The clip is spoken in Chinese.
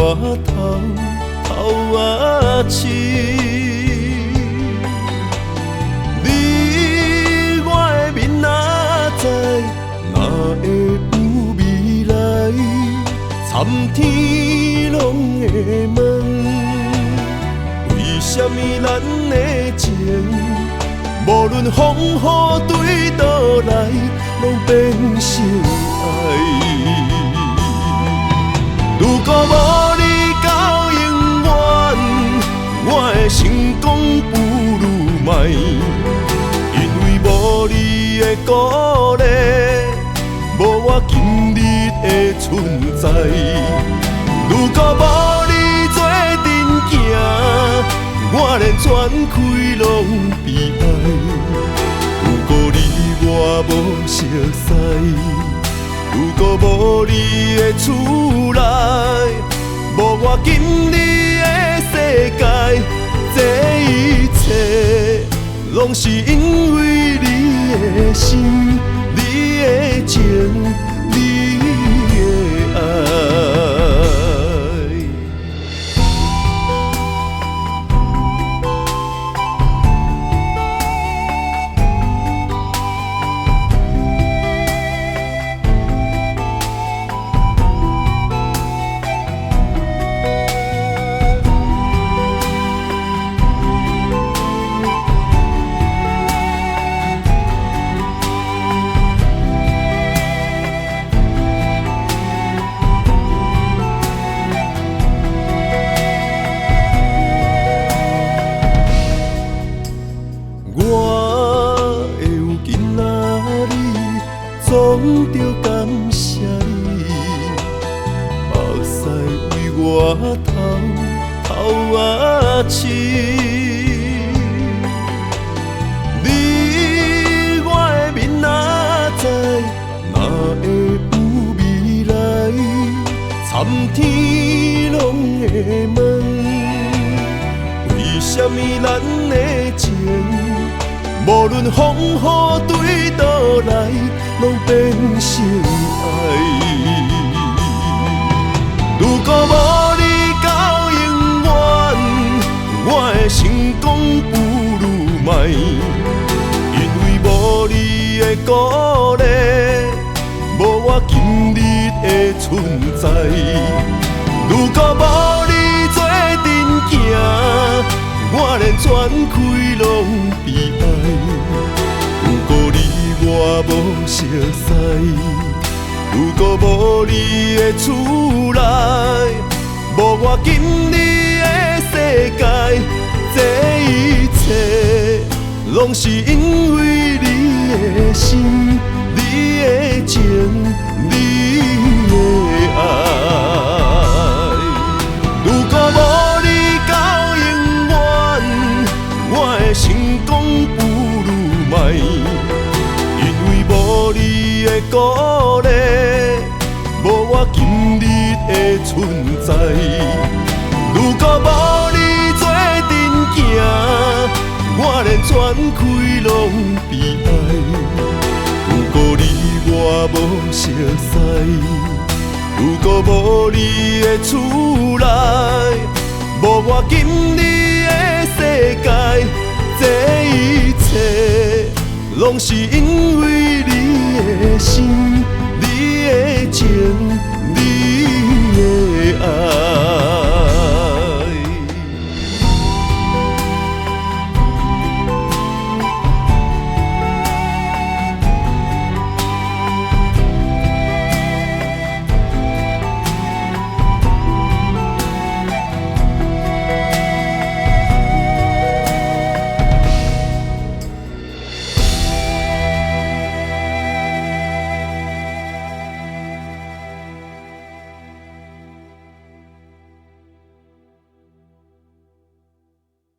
我头仔刺。你我的面哪知，哪会有未来？参天拢会问，为什么咱的情，无论风雨对倒来，拢变成爱？如果无你到永远，我的成功不如卖。因为无你的鼓励，无我今日的存在。如果无你做阵行，我连全开拢悲哀。如果你我无熟悉，如果无你的厝内，无我今日的世界，这一切拢是因为你的心、你的情、你的爱。我会有今仔日，总着感谢你，目屎为我头仔刺。你我的面哪知，哪会有未来？参天拢会问，为什么咱的情？无论风雨对倒来，拢变成爱。如果无你到永远，我的成功不如卖。因为无你的鼓励，无我今日的存在。如果无你做阵行，我连全开拢悲哀。如果你我无熟悉，如果无你的厝内，无我今日的世界，这一切拢是因为你的心、你的情、你的爱。如果无成功不如卖，因为无你的鼓励，无我今日的存在。如果无你做阵行，我连全开拢悲哀。如果你我无熟悉，如果无你的厝内，无我今日的世界。这一切拢是因为你的心、你的情、